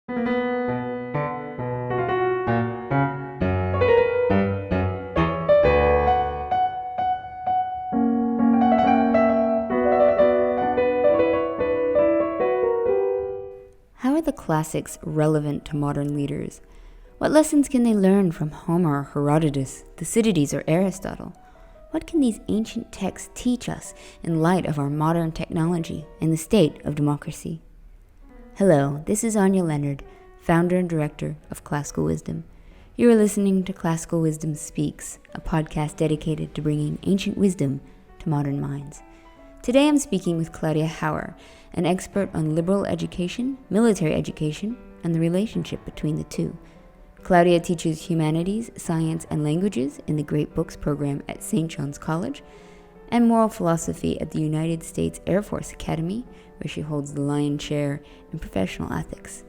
How are the classics relevant to modern leaders? What lessons can they learn from Homer, Herodotus, Thucydides, or Aristotle? What can these ancient texts teach us in light of our modern technology and the state of democracy? Hello, this is Anya Leonard, founder and director of Classical Wisdom. You are listening to Classical Wisdom Speaks, a podcast dedicated to bringing ancient wisdom to modern minds. Today I'm speaking with Claudia Hauer, an expert on liberal education, military education, and the relationship between the two. Claudia teaches humanities, science, and languages in the Great Books program at St. John's College, and moral philosophy at the United States Air Force Academy, where she holds the Lyon Chair in professional ethics.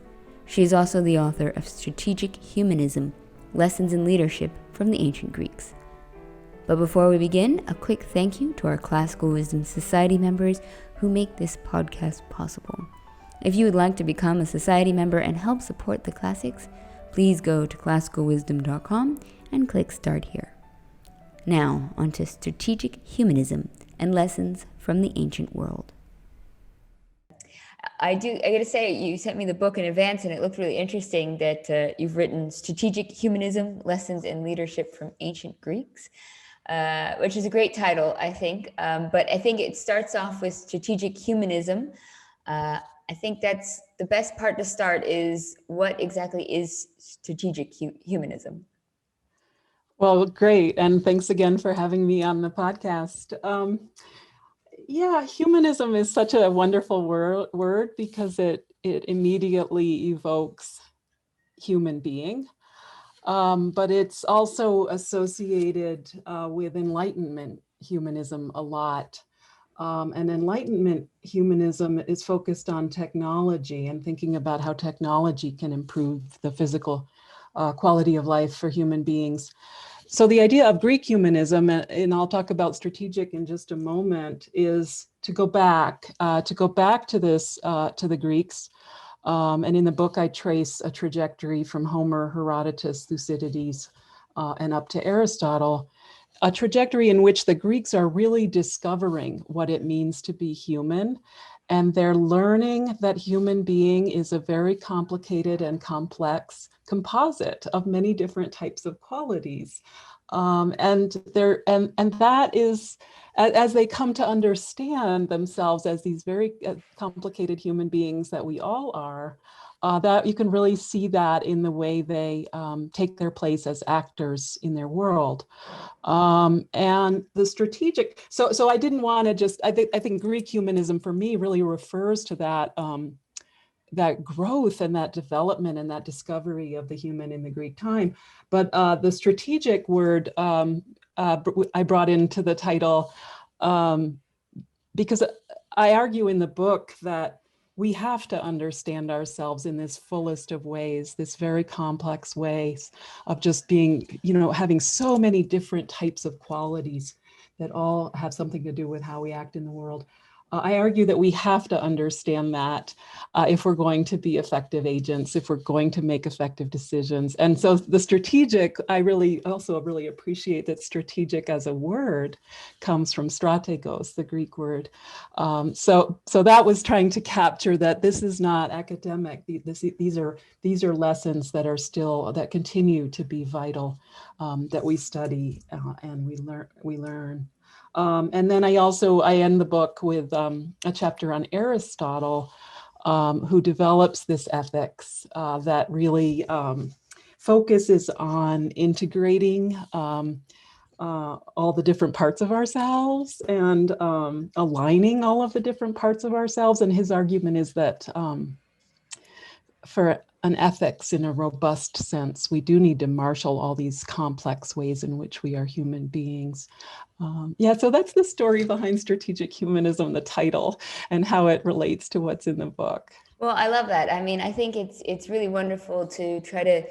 She is also the author of Strategic Humanism, Lessons in Leadership from the Ancient Greeks. But before we begin, a quick thank you to our Classical Wisdom Society members who make this podcast possible. If you would like to become a society member and help support the classics, please go to classicalwisdom.com and click Start Here. Now, on to Strategic Humanism and Lessons from the Ancient World. I gotta say, you sent me the book in advance and it looked really interesting that you've written Strategic Humanism, Lessons in Leadership from Ancient Greeks. Which is a great title, I think. But I think it starts off with strategic humanism. I think that's the best part to start is what exactly is strategic humanism? Well, great. And thanks again for having me on the podcast. Humanism is such a wonderful word because it immediately evokes human being. But it's also associated with Enlightenment humanism a lot. And Enlightenment humanism is focused on technology and thinking about how technology can improve the physical quality of life for human beings. So the idea of Greek humanism, and I'll talk about strategic in just a moment, is to go back to this, to the Greeks. And in the book, I trace a trajectory from Homer, Herodotus, Thucydides, and up to Aristotle, a trajectory in which the Greeks are really discovering what it means to be human. And they're learning that human being is a very complicated and complex composite of many different types of qualities. And that is, as they come to understand themselves as these very complicated human beings that we all are, that you can really see that in the way they take their place as actors in their world. And the strategic, so I didn't want to just, I think Greek humanism for me really refers to that, that growth and that development and that discovery of the human in the Greek time. But the strategic word I brought into the title because I argue in the book that we have to understand ourselves in this fullest of ways, this very complex ways of just being, having so many different types of qualities that all have something to do with how we act in the world. I argue that we have to understand that if we're going to be effective agents, if we're going to make effective decisions. And so the strategic, I really appreciate that strategic as a word comes from strategos, the Greek word. So that was trying to capture that this is not academic. These are lessons that are still, that continue to be vital, that we study and we learn. And then I end the book with a chapter on Aristotle, who develops this ethics that really focuses on integrating all the different parts of ourselves and aligning all of the different parts of ourselves. And his argument is that for an ethics in a robust sense, we do need to marshal all these complex ways in which we are human beings. So that's the story behind Strategic Humanism, the title, and how it relates to what's in the book. Well, I love that. I mean, I think it's really wonderful to try to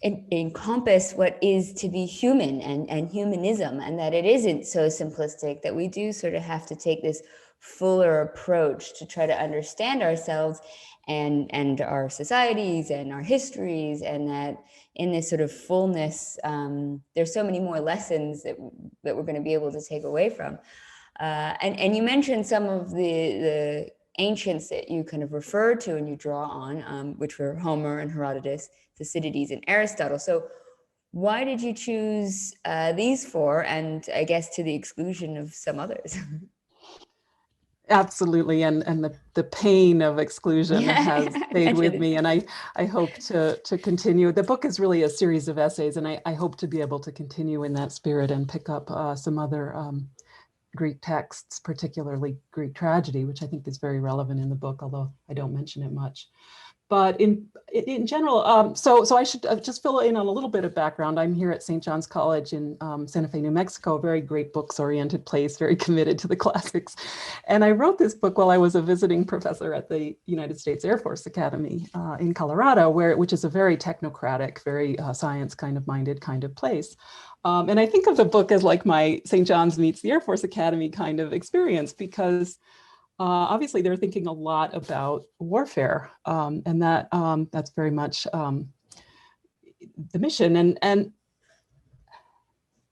encompass what is to be human and humanism, and that it isn't so simplistic, that we do sort of have to take this fuller approach to try to understand ourselves and our societies and our histories, and that in this sort of fullness, there's so many more lessons that we're going to be able to take away from. And you mentioned some of the ancients that you kind of refer to and you draw on, which were Homer and Herodotus, Thucydides and Aristotle. So why did you choose these four, and I guess to the exclusion of some others? Absolutely, and the pain of exclusion has stayed with me, and I hope to continue. The book is really a series of essays, and I hope to be able to continue in that spirit and pick up some other Greek texts, particularly Greek tragedy, which I think is very relevant in the book, although I don't mention it much. But in general, so I should just fill in on a little bit of background. I'm here at St. John's College in Santa Fe, New Mexico, a very great books-oriented place, very committed to the classics. And I wrote this book while I was a visiting professor at the United States Air Force Academy in Colorado, which is a very technocratic, very science kind of minded kind of place. And I think of the book as like my St. John's meets the Air Force Academy kind of experience, because obviously, they're thinking a lot about warfare, and that's very much the mission. And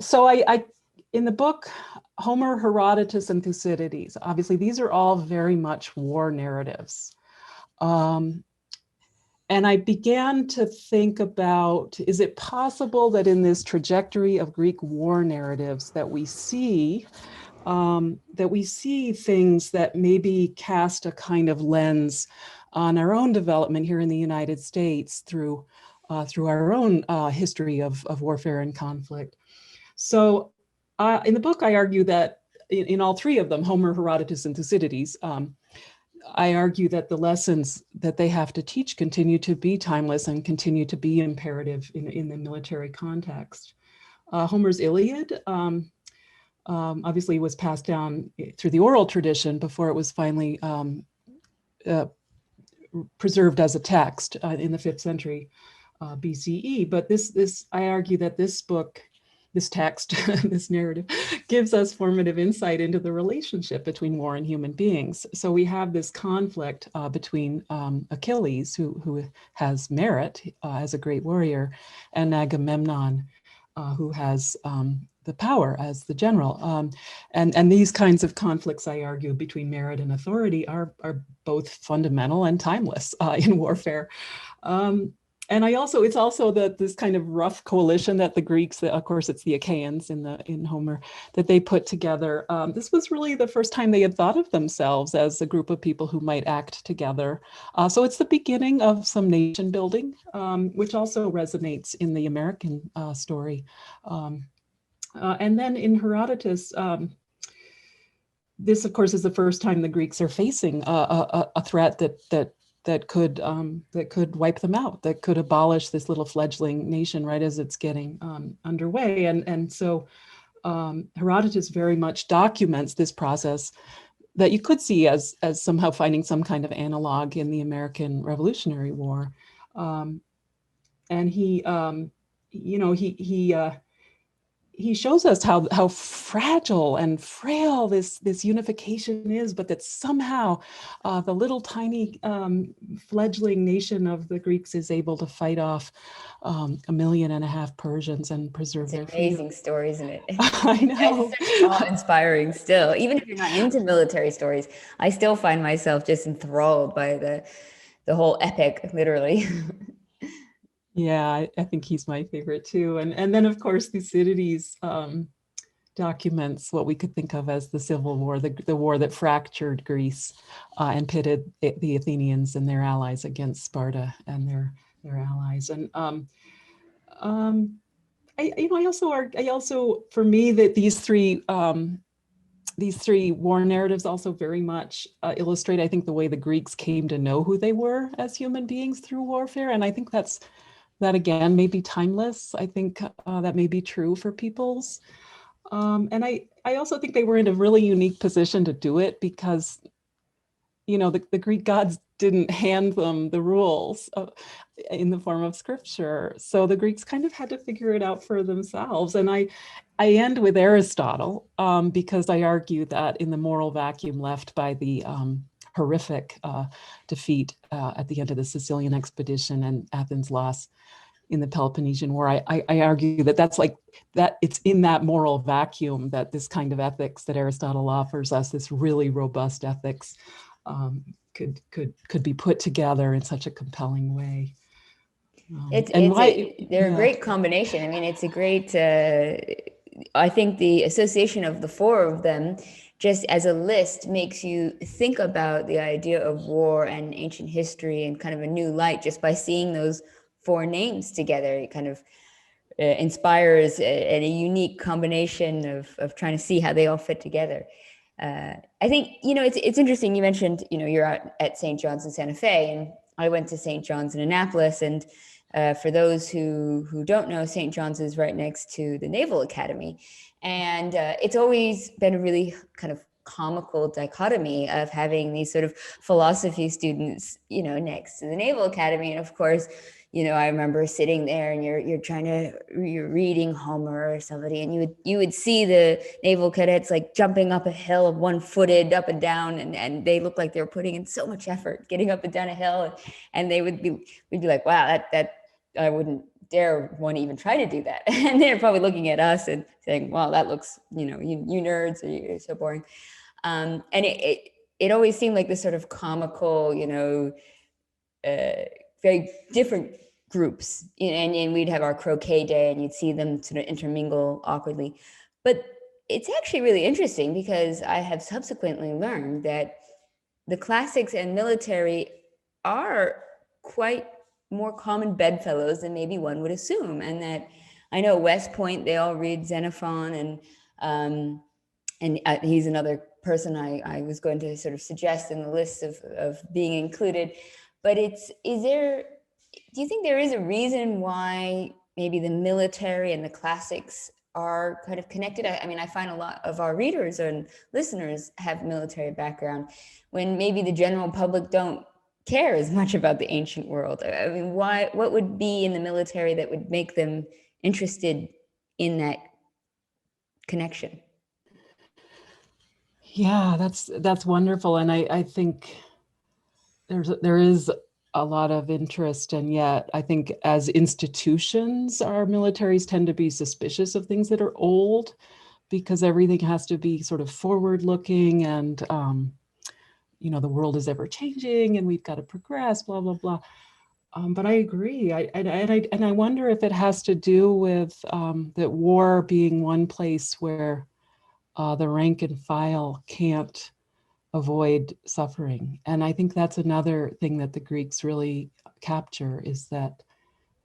so I in the book, Homer, Herodotus, and Thucydides, obviously, these are all very much war narratives. And I began to think about, is it possible that in this trajectory of Greek war narratives that we see things that maybe cast a kind of lens on our own development here in the United States through our own history of warfare and conflict. So in the book, I argue that in all three of them, Homer, Herodotus, and Thucydides, I argue that the lessons that they have to teach continue to be timeless and continue to be imperative in the military context. Homer's Iliad, obviously was passed down through the oral tradition before it was finally preserved as a text in the 5th century BCE. But I argue that this book, this text, this narrative gives us formative insight into the relationship between war and human beings. So we have this conflict between Achilles, who has merit as a great warrior, and Agamemnon, who has the power as the general. And these kinds of conflicts, I argue, between merit and authority are both fundamental and timeless in warfare. And it's also this kind of rough coalition that the Greeks, of course, it's the Achaeans in Homer, that they put together. This was really the first time they had thought of themselves as a group of people who might act together. So it's the beginning of some nation building, which also resonates in the American story. And then in Herodotus, this, of course, is the first time the Greeks are facing a threat that could wipe them out, that could abolish this little fledgling nation right as it's getting underway. And so Herodotus very much documents this process that you could see as somehow finding some kind of analog in the American Revolutionary War. And he shows us how fragile and frail this unification is, but that somehow the little tiny fledgling nation of the Greeks is able to fight off 1.5 million Persians and preserve their freedom. It's an amazing story, isn't it? I know. It's awe-inspiring still. Even if you're not into military stories, I still find myself just enthralled by the whole epic, literally. Yeah, I think he's my favorite too. And then, of course, Thucydides documents what we could think of as the Civil War, the war that fractured Greece and pitted the Athenians and their allies against Sparta and their allies. And I also, for me, that these three war narratives also very much illustrate, I think, the way the Greeks came to know who they were as human beings through warfare. And I think that again may be timeless. I think that may be true for peoples. And I also think they were in a really unique position to do it because, the Greek gods didn't hand them the rules in the form of scripture. So the Greeks kind of had to figure it out for themselves. And I end with Aristotle because I argue that in the moral vacuum left by the horrific defeat at the end of the Sicilian expedition and Athens' loss in the Peloponnesian War. I argue that that's like that. It's in that moral vacuum that this kind of ethics that Aristotle offers us, this really robust ethics, could be put together in such a compelling way. They're a great combination. I mean, it's a great. I think the association of the four of them, just as a list, makes you think about the idea of war and ancient history in kind of a new light just by seeing those four names together. It kind of inspires a unique combination of trying to see how they all fit together. I think, it's interesting. You mentioned, you're out at St. John's in Santa Fe, and I went to St. John's in Annapolis. And for those who don't know, St. John's is right next to the Naval Academy. And it's always been a really kind of comical dichotomy of having these sort of philosophy students, next to the Naval Academy. And of course, I remember sitting there and you're reading Homer or somebody, and you would see the naval cadets like jumping up a hill, one-footed up and down, and they looked like they were putting in so much effort getting up and down a hill, and we'd be like, wow, that I wouldn't dare want to even try to do that. And they're probably looking at us and saying, well, that looks, you nerds, you're so boring. And it always seemed like this sort of comical, very different groups, and we'd have our croquet day and you'd see them sort of intermingle awkwardly. But it's actually really interesting because I have subsequently learned that the classics and military are quite more common bedfellows than maybe one would assume. And that I know West Point, they all read Xenophon, and he's another person I was going to sort of suggest in the list of being included. But do you think there is a reason why maybe the military and the classics are kind of connected? I mean, I find a lot of our readers and listeners have military background when maybe the general public don't care as much about the ancient world. I mean, what would be in the military that would make them interested in that connection? Yeah, that's wonderful. And I think there is a lot of interest, and yet I think as institutions, our militaries tend to be suspicious of things that are old because everything has to be sort of forward looking, and the world is ever changing and we've got to progress, blah, blah, blah. But I agree. I wonder if it has to do with that war being one place where the rank and file can't avoid suffering. And I think that's another thing that the Greeks really capture, is that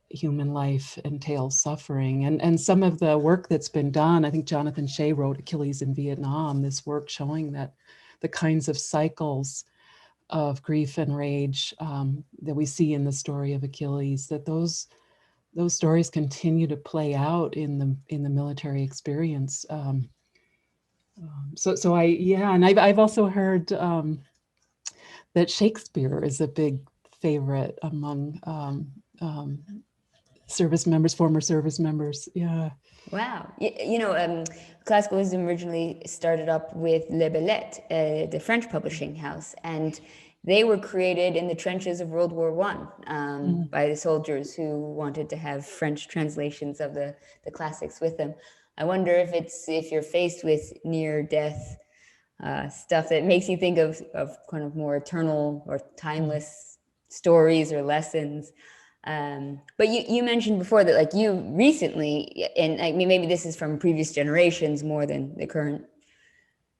human life entails suffering. And some of the work that's been done, I think Jonathan Shea wrote Achilles in Vietnam, this work showing that the kinds of cycles of grief and rage that we see in the story of Achilles, that those stories continue to play out in the military experience. And I've also heard that Shakespeare is a big favorite among service members, former service members. Yeah. Wow. Classicalism originally started up with Le Bellet, the French publishing house, and they were created in the trenches of World War I by the soldiers who wanted to have French translations of the classics with them. I wonder if you're faced with near-death stuff that makes you think of kind of more eternal or timeless stories or lessons. But you mentioned before that, like, you recently, and I mean, maybe this is from previous generations more than the current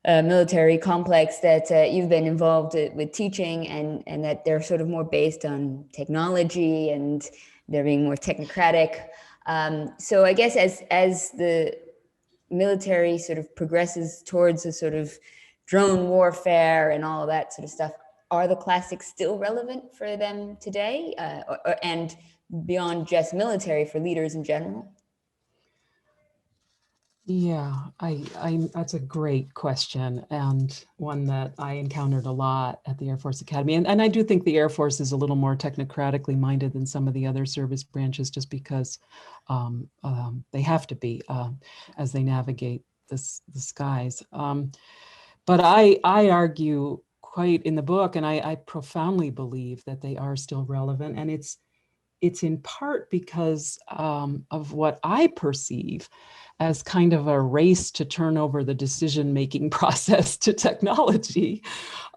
military complex, that you've been involved with teaching, and that they're sort of more based on technology and they're being more technocratic. So I guess as the military sort of progresses towards a sort of drone warfare and all of that sort of stuff, are the classics still relevant for them today, and beyond just military, for leaders in general? Yeah, I that's a great question, and one that I encountered a lot at the Air Force Academy. And I do think the Air Force is a little more technocratically minded than some of the other service branches, just because they have to be as they navigate the skies. But I argue quite in the book, and I profoundly believe that they are still relevant. And it's in part because of what I perceive as kind of a race to turn over the decision-making process to technology.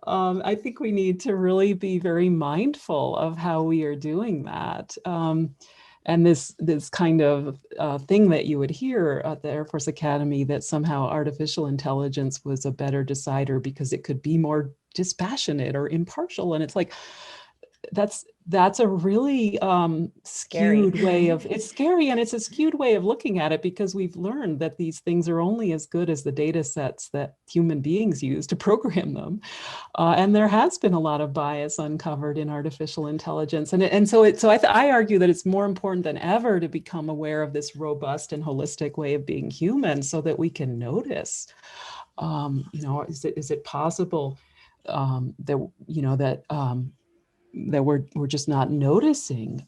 I think we need to really be very mindful of how we are doing that. And this kind of thing that you would hear at the Air Force Academy, that somehow artificial intelligence was a better decider because it could be more dispassionate or impartial. And it's like, that's a really skewed way of, it's scary, and it's a skewed way of looking at it, because we've learned that these things are only as good as the data sets that human beings use to program them. And there has been a lot of bias uncovered in artificial intelligence. So I argue that it's more important than ever to become aware of this robust and holistic way of being human, so that we can notice, is it possible that we're just not noticing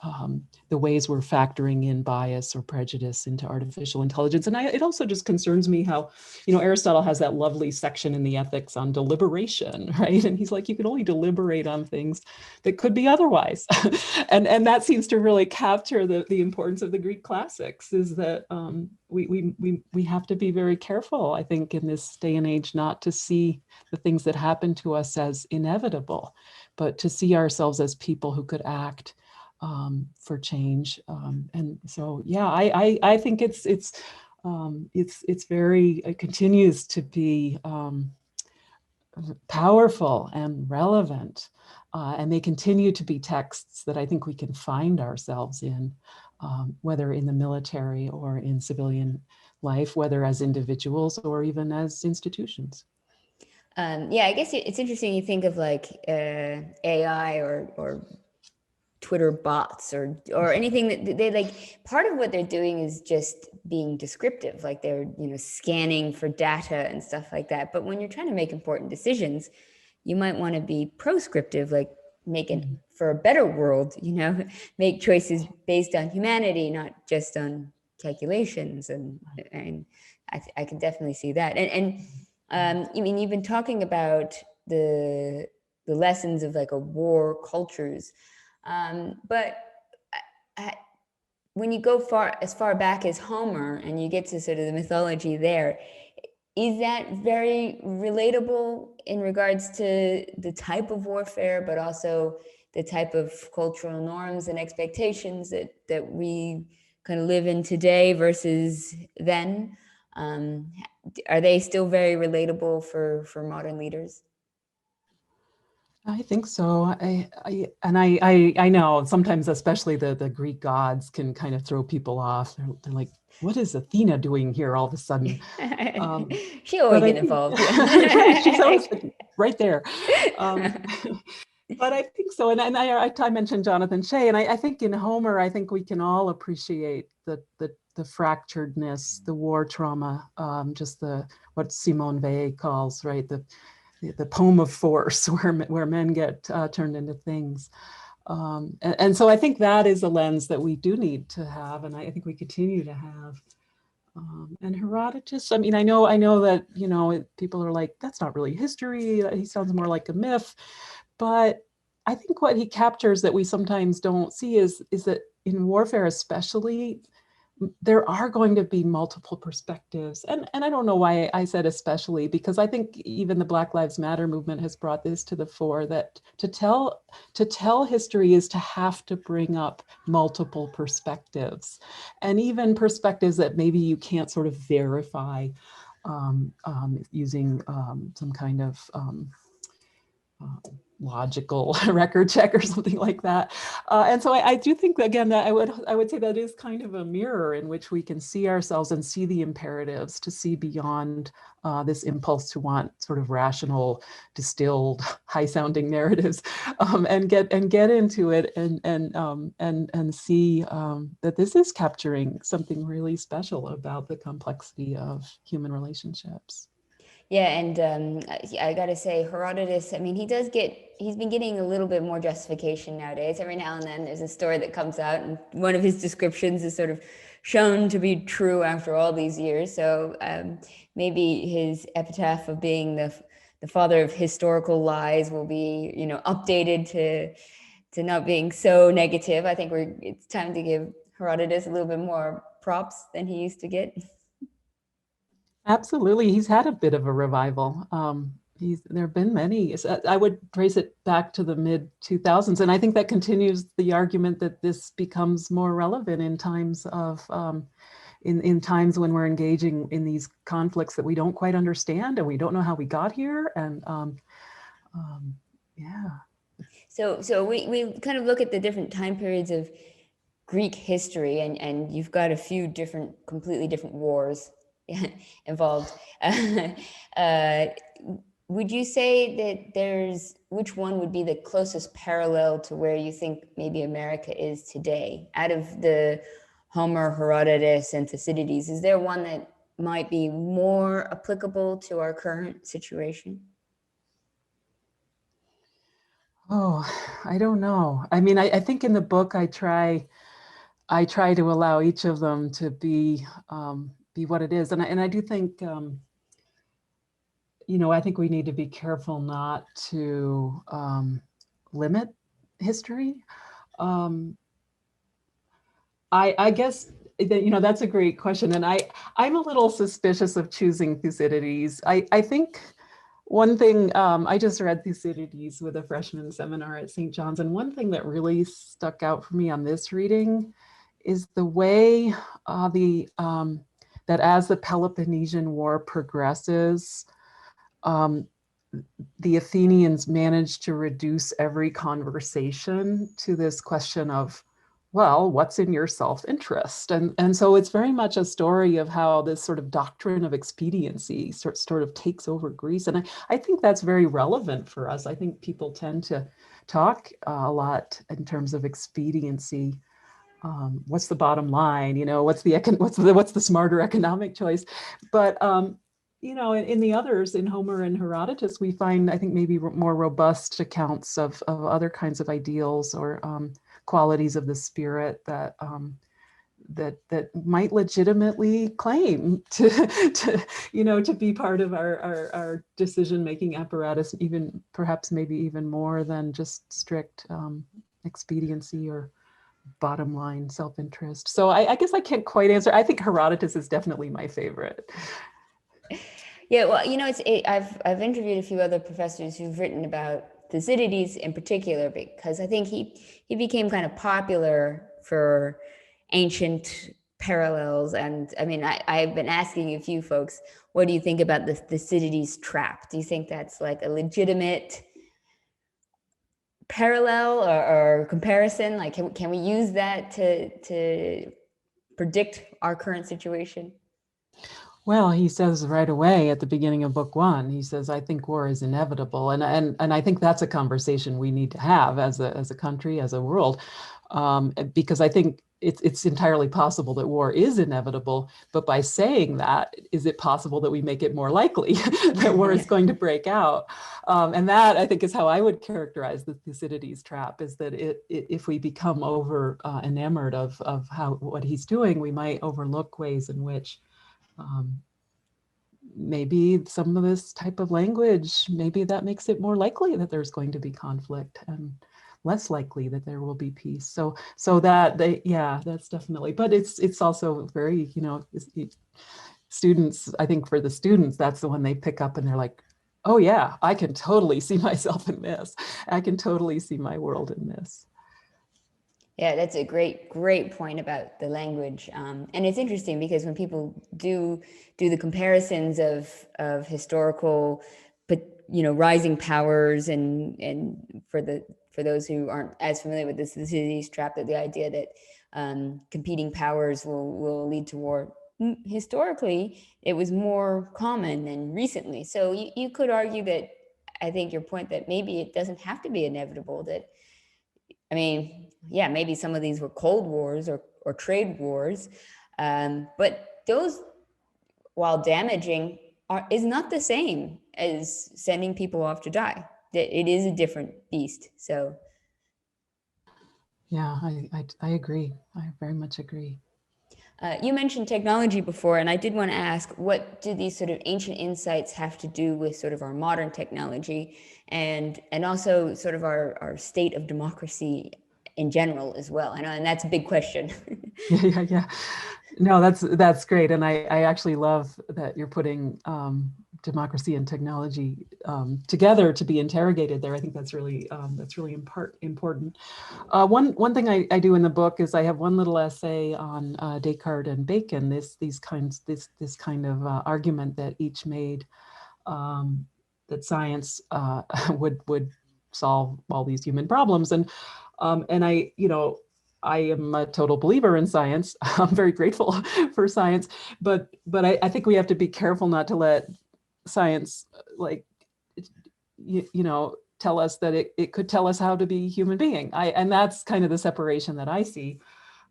the ways we're factoring in bias or prejudice into artificial intelligence. And it also just concerns me how, Aristotle has that lovely section in the Ethics on deliberation, right? And he's like, you can only deliberate on things that could be otherwise. and that seems to really capture the importance of the Greek classics, is that we have to be very careful, I think, in this day and age, not to see the things that happen to us as inevitable, but to see ourselves as people who could act for change. And so, yeah, I think it continues to be powerful and relevant. And they continue to be texts that I think we can find ourselves in, whether in the military or in civilian life, whether as individuals or even as institutions. Yeah, I guess it's interesting. You think of like AI or Twitter bots or anything that they like. Part of what they're doing is just being descriptive, like they're scanning for data and stuff like that. But when you're trying to make important decisions, you might want to be proscriptive, like making for a better world. Make choices based on humanity, not just on calculations. And I can definitely see that. I mean, you've been talking about the lessons of like a war cultures, but when you go as far back as Homer and you get to sort of the mythology there, is that very relatable in regards to the type of warfare, but also the type of cultural norms and expectations that we kind of live in today versus then? Are they still very relatable for modern leaders? I think so. I know sometimes, especially the Greek gods can kind of throw people off. They're like, what is Athena doing here all of a sudden? She always get involved. Right, she's always right there. But I think so. And I mentioned Jonathan Shea, and I think in Homer, I think we can all appreciate the fracturedness, the war trauma, just what Simone Weil calls, right, the poem of force, where men get turned into things. And so I think that is a lens that we do need to have, and I think we continue to have. And Herodotus, I mean, I know that, people are like, that's not really history. He sounds more like a myth. But I think what he captures that we sometimes don't see is that in warfare especially, there are going to be multiple perspectives. And I don't know why I said especially, because I think even the Black Lives Matter movement has brought this to the fore, that to tell history is to have to bring up multiple perspectives, and even perspectives that maybe you can't sort of verify using some kind of logical record check or something like that. And so I do think that, again, that I would say that is kind of a mirror in which we can see ourselves and see the imperatives, to see beyond this impulse to want sort of rational, distilled, high-sounding narratives, and get into it and see that this is capturing something really special about the complexity of human relationships. Yeah, and I gotta say, Herodotus, I mean, he's been getting a little bit more justification nowadays. Every now and then there's a story that comes out, and one of his descriptions is sort of shown to be true after all these years. So maybe his epitaph of being the father of historical lies will be, updated to not being so negative. I think it's time to give Herodotus a little bit more props than he used to get. Absolutely. He's had a bit of a revival. There have been many. I would trace it back to the mid 2000s. And I think that continues the argument that this becomes more relevant in times of, in times when we're engaging in these conflicts that we don't quite understand and we don't know how we got here. And yeah. So we kind of look at the different time periods of Greek history, and you've got a few completely different wars involved. Would you say that which one would be the closest parallel to where you think maybe America is today? Out of the Homer, Herodotus, and Thucydides, is there one that might be more applicable to our current situation? Oh, I don't know. I mean, I think in the book I try to allow each of them to be what it is, and I do think I think we need to be careful not to limit history. I guess that, that's a great question, and I'm a little suspicious of choosing Thucydides. I think one thing, I just read Thucydides with a freshman seminar at St. John's, and one thing that really stuck out for me on this reading is the way that as the Peloponnesian War progresses, the Athenians managed to reduce every conversation to this question of, well, what's in your self-interest? And so it's very much a story of how this sort of doctrine of expediency sort of takes over Greece. And I think that's very relevant for us. I think people tend to talk a lot in terms of expediency. What's the bottom line? What's the smarter economic choice? But in the others, in Homer and Herodotus, we find, I think, maybe more robust accounts of other kinds of ideals or qualities of the spirit that might legitimately claim to be part of our decision-making apparatus, even perhaps maybe even more than just strict expediency or bottom line self-interest. So I guess I can't quite answer. I think Herodotus is definitely my favorite. Yeah, well, I've interviewed a few other professors who've written about Thucydides in particular, because I think he became kind of popular for ancient parallels. And I mean, I've been asking a few folks, what do you think about the Thucydides trap? Do you think that's like a legitimate parallel or comparison? Like, can we use that to predict our current situation? Well, he says right away at the beginning of book one, he says, I think war is inevitable. And I think that's a conversation we need to have as a country, as a world, because I think it's entirely possible that war is inevitable. But by saying that, is it possible that we make it more likely that war is going to break out? And that, I think, is how I would characterize the Thucydides trap, is that if we become over enamored of what he's doing, we might overlook ways in which maybe some of this type of language, maybe that makes it more likely that there's going to be conflict and less likely that there will be peace. So that's definitely, but it's also very, students, I think for the students, that's the one they pick up and they're like, oh yeah, I can totally see myself in this. I can totally see my world in this. Yeah, that's a great point about the language, and it's interesting because when people do the comparisons of historical, but rising powers, and for those who aren't as familiar with this, Thucydides trap, that the idea that competing powers will lead to war. Historically, it was more common than recently. So you could argue that, I think your point that maybe it doesn't have to be inevitable, that I mean, yeah, maybe some of these were Cold Wars or trade wars, but those, while damaging, is not the same as sending people off to die. It is a different beast. So, yeah, I agree. I very much agree. You mentioned technology before, and I did want to ask, what do these sort of ancient insights have to do with sort of our modern technology and also sort of our state of democracy in general as well? I know, and that's a big question. Yeah. No, that's great, and I actually love that you're putting democracy and technology together to be interrogated there. I think that's really important. One thing I do in the book is I have one little essay on Descartes and Bacon. This kind of argument that each made, that science would solve all these human problems, and I am a total believer in science. I'm very grateful for science, but I think we have to be careful not to let science, like, tell us that it could tell us how to be a human being. And that's kind of the separation that I see.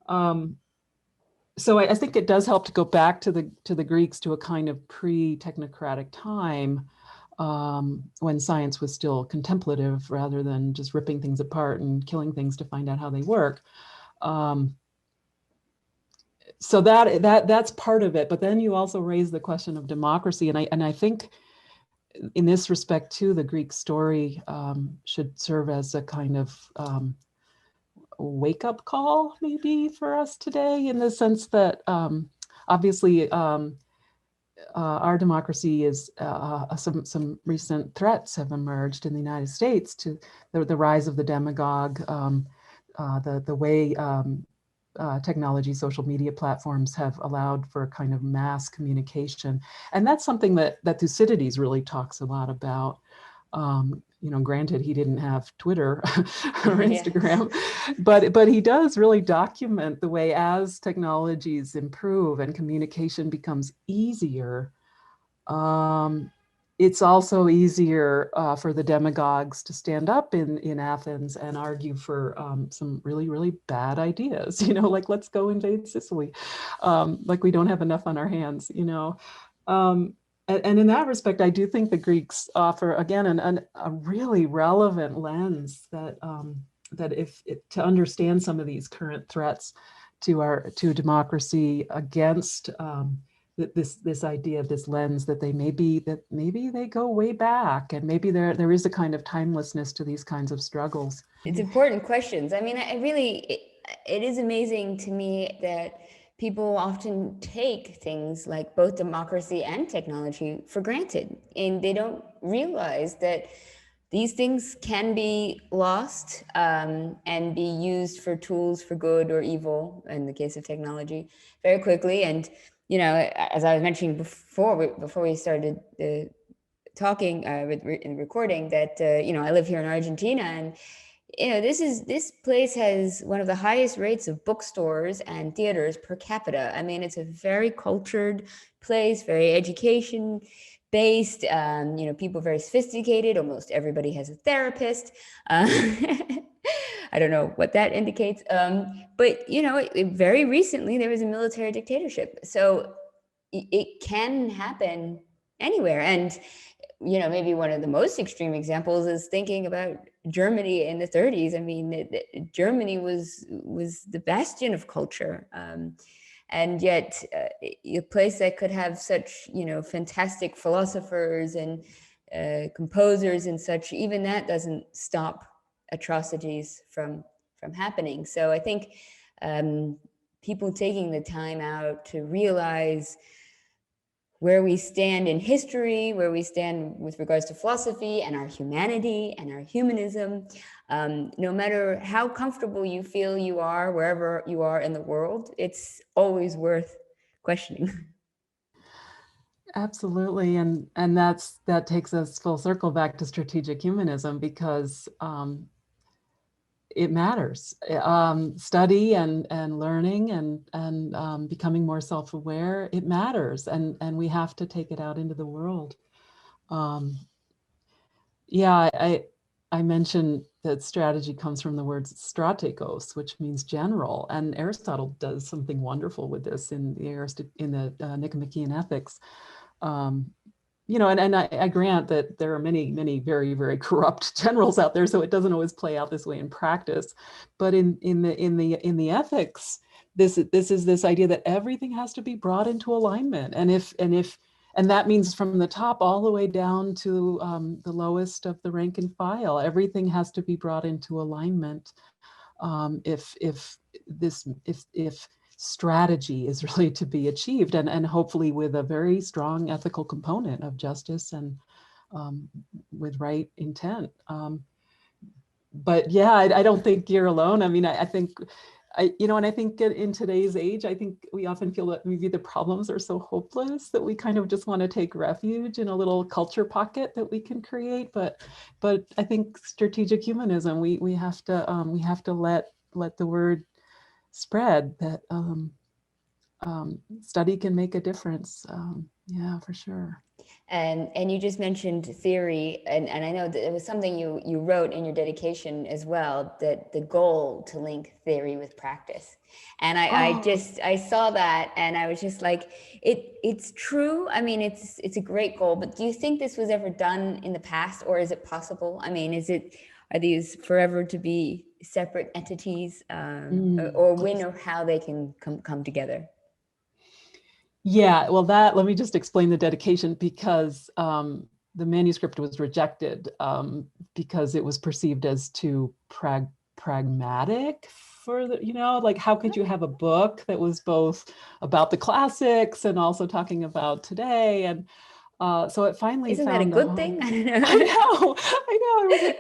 So I think it does help to go back to the Greeks, to a kind of pre-technocratic time, when science was still contemplative rather than just ripping things apart and killing things to find out how they work. So that's part of it. But then you also raise the question of democracy, and I think in this respect too, the Greek story should serve as a kind of wake-up call, maybe, for us today, in the sense that obviously our democracy is some recent threats have emerged in the United States to the rise of the demagogue, the way technology, social media platforms have allowed for a kind of mass communication. And that's something that Thucydides really talks a lot about. Granted, he didn't have Twitter or Instagram, but he does really document the way, as technologies improve and communication becomes easier, it's also easier for the demagogues to stand up in Athens and argue for some really, really bad ideas, like, let's go invade Sicily, like we don't have enough on our hands, and in that respect, I do think the Greeks offer, again, a really relevant lens that to understand some of these current threats to democracy, against this idea, this lens that maybe they go way back, and maybe there is a kind of timelessness to these kinds of struggles. It's important questions. I mean, it is amazing to me that people often take things like both democracy and technology for granted, and they don't realize that these things can be lost and be used for tools for good or evil, in the case of technology, very quickly. And as I was mentioning before we started talking and recording, that I live here in Argentina, and this place has one of the highest rates of bookstores and theaters per capita. I mean, it's a very cultured place, very education based. People very sophisticated. Almost everybody has a therapist. I don't know what that indicates, but very recently there was a military dictatorship, so it can happen anywhere. And maybe one of the most extreme examples is thinking about Germany in the 30s. I mean, Germany was the bastion of culture, and yet a place that could have such fantastic philosophers and composers and such, even that doesn't stop atrocities from happening. So I think people taking the time out to realize where we stand in history, where we stand with regards to philosophy and our humanity and our humanism, no matter how comfortable you feel you are, wherever you are in the world, it's always worth questioning. Absolutely, and that takes us full circle back to strategic humanism, because it matters. Study and learning and becoming more self-aware, it matters, and we have to take it out into the world. Yeah, I mentioned that strategy comes from the word strategos, which means general, and Aristotle does something wonderful with this in the Nicomachean Ethics. and I grant that there are many, many very, very corrupt generals out there, so it doesn't always play out this way in practice. But in the ethics, this is this idea that everything has to be brought into alignment, and that means from the top all the way down to the lowest of the rank and file, everything has to be brought into alignment. If strategy is really to be achieved, and hopefully with a very strong ethical component of justice and with right intent. But yeah, I don't think you're alone. I mean, I think, and I think in today's age, I think we often feel that maybe the problems are so hopeless that we kind of just want to take refuge in a little culture pocket that we can create. But I think strategic humanism, we have to let the word spread that study can make a difference. Yeah, for sure. And you just mentioned theory, and I know that it was something you wrote in your dedication as well, that the goal to link theory with practice. And I saw that, and I was just like, it's true. I mean, it's a great goal, but do you think this was ever done in the past, or is it possible? I mean, are these forever to be separate entities, or when or how they can come together? Yeah, well, let me just explain the dedication, because the manuscript was rejected because it was perceived as too pragmatic for like, how could you have a book that was both about the classics and also talking about today? And so it finally Isn't found that a good thing? I don't know. I know. I was like,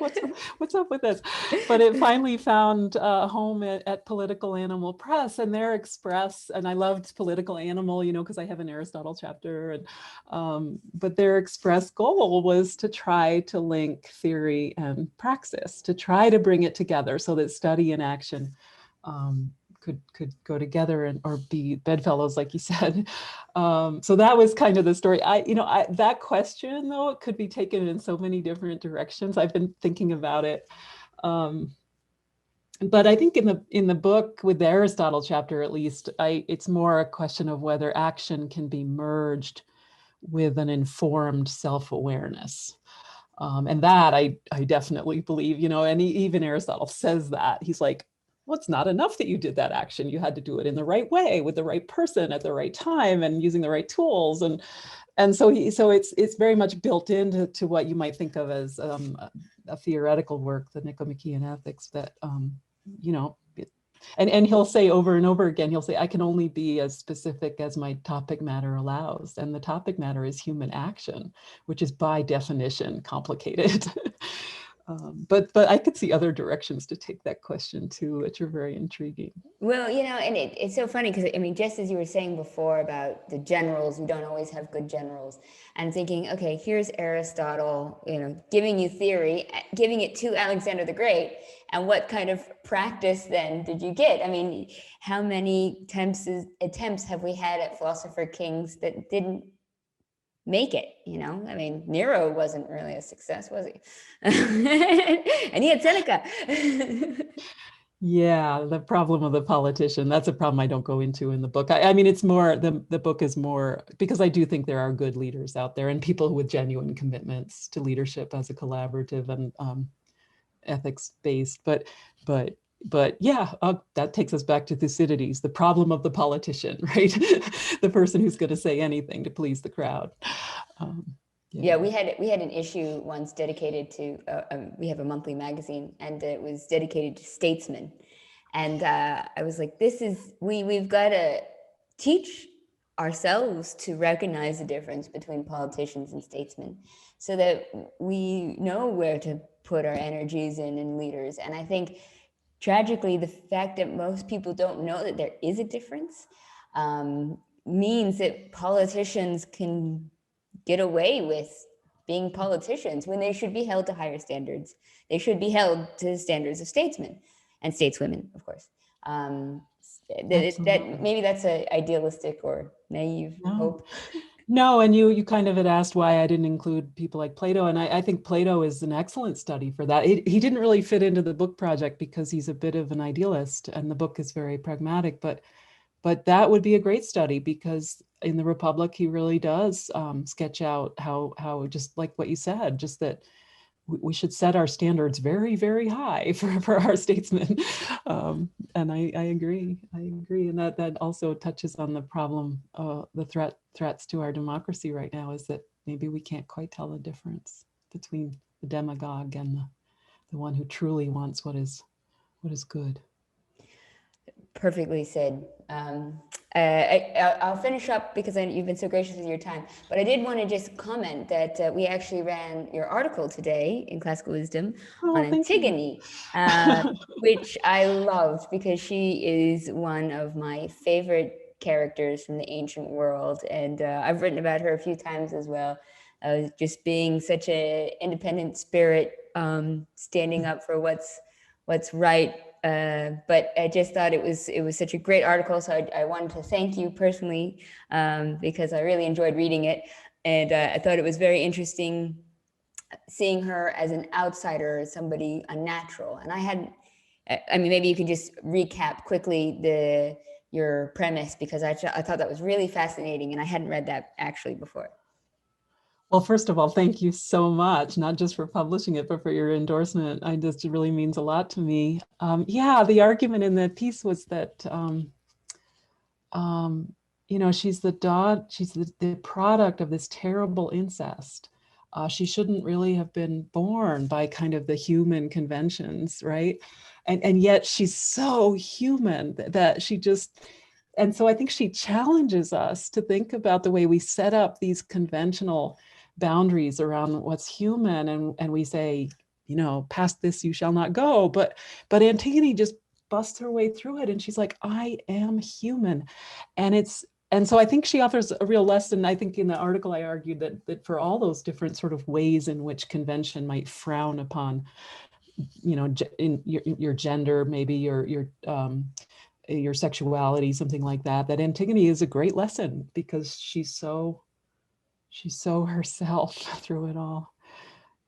what's up with this? But it finally found a home at Political Animal Press, and their express, and I loved Political Animal, because I have an Aristotle chapter, and but their express goal was to try to link theory and praxis, to try to bring it together so that study and action could go together or be bedfellows, like you said. So that was kind of the story. That question, though, it could be taken in so many different directions. I've been thinking about it. But I think in the book, with the Aristotle chapter, at least, it's more a question of whether action can be merged with an informed self-awareness. And that I definitely believe, and even Aristotle says that. He's like, well, it's not enough that you did that action. You had to do it in the right way, with the right person at the right time, and using the right tools. And so it's very much built into what you might think of as a theoretical work, the Nicomachean Ethics, that and he'll say over and over again, he'll say, I can only be as specific as my topic matter allows. And the topic matter is human action, which is by definition complicated. But I could see other directions to take that question too, which are very intriguing. Well, and it's so funny because, I mean, just as you were saying before about the generals, we don't always have good generals, and thinking, okay, here's Aristotle, giving you theory, giving it to Alexander the Great, and what kind of practice then did you get? I mean, how many attempts have we had at philosopher kings that didn't make it? I mean, Nero wasn't really a success, was he? And he had Seneca. Yeah, the problem of the politician, that's a problem I don't go into in the book. I mean, it's more, the book is more, because I do think there are good leaders out there and people with genuine commitments to leadership as a collaborative and ethics based. But yeah, that takes us back to Thucydides, the problem of the politician, right? The person who's going to say anything to please the crowd. Yeah, we had an issue once dedicated to, we have a monthly magazine, and it was dedicated to Statesmen. And I was like, we've got to teach ourselves to recognize the difference between politicians and statesmen so that we know where to put our energies in leaders. And I think, tragically, the fact that most people don't know that there is a difference means that politicians can get away with being politicians when they should be held to higher standards. They should be held to the standards of statesmen and stateswomen, of course. That maybe that's an idealistic or naive hope. No, and you kind of had asked why I didn't include people like Plato, and I think Plato is an excellent study for that. He didn't really fit into the book project because he's a bit of an idealist, and the book is very pragmatic. But But that would be a great study, because in the Republic, he really does sketch out how, just like what you said, just that we should set our standards very, very high for our statesmen. And I agree. And that also touches on the problem, the threats to our democracy right now, is that maybe we can't quite tell the difference between the demagogue and the one who truly wants what is good. Perfectly said. I'll finish up because you've been so gracious with your time. But I did want to just comment that we actually ran your article today in Classical Wisdom on Antigone, which I loved, because she is one of my favorite characters from the ancient world. And I've written about her a few times as well. Just being such an independent spirit, standing up for what's right. But I just thought it was such a great article, so I wanted to thank you personally, because I really enjoyed reading it, and I thought it was very interesting seeing her as an outsider, as somebody unnatural. And I mean, maybe you can just recap quickly your premise, because I thought that was really fascinating, and I hadn't read that actually before. Well, first of all, thank you so much, not just for publishing it, but for your endorsement. It really means a lot to me. Yeah, the argument in the piece was that, she's the product of this terrible incest. She shouldn't really have been born by kind of the human conventions, right? And yet she's so human that she just... And so I think she challenges us to think about the way we set up these conventional boundaries around what's human, and we say, past this you shall not go. But Antigone just busts her way through it, and she's like, I am human. And so I think she offers a real lesson. I think in the article I argued that for all those different sort of ways in which convention might frown upon, in your gender, maybe your sexuality, something like that Antigone is a great lesson, because she's so herself through it all.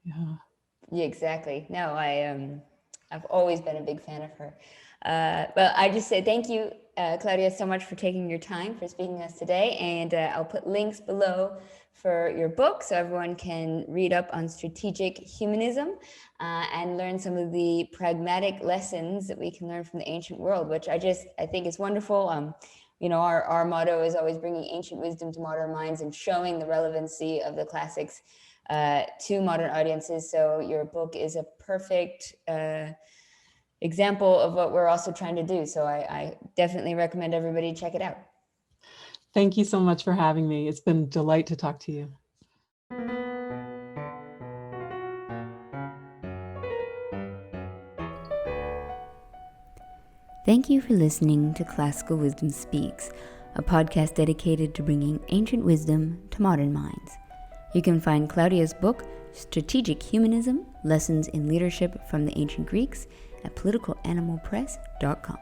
Yeah, exactly. No, I've always been a big fan of her. Well, I just say thank you, Claudia, so much for taking your time for speaking to us today. And I'll put links below for your book, so everyone can read up on strategic humanism and learn some of the pragmatic lessons that we can learn from the ancient world, which I think is wonderful. Our motto is always bringing ancient wisdom to modern minds and showing the relevancy of the classics to modern audiences. So your book is a perfect example of what we're also trying to do. So I definitely recommend everybody check it out. Thank you so much for having me. It's been a delight to talk to you. Thank you for listening to Classical Wisdom Speaks, a podcast dedicated to bringing ancient wisdom to modern minds. You can find Claudia's book, Strategic Humanism, Lessons in Leadership from the Ancient Greeks, at politicalanimalpress.com.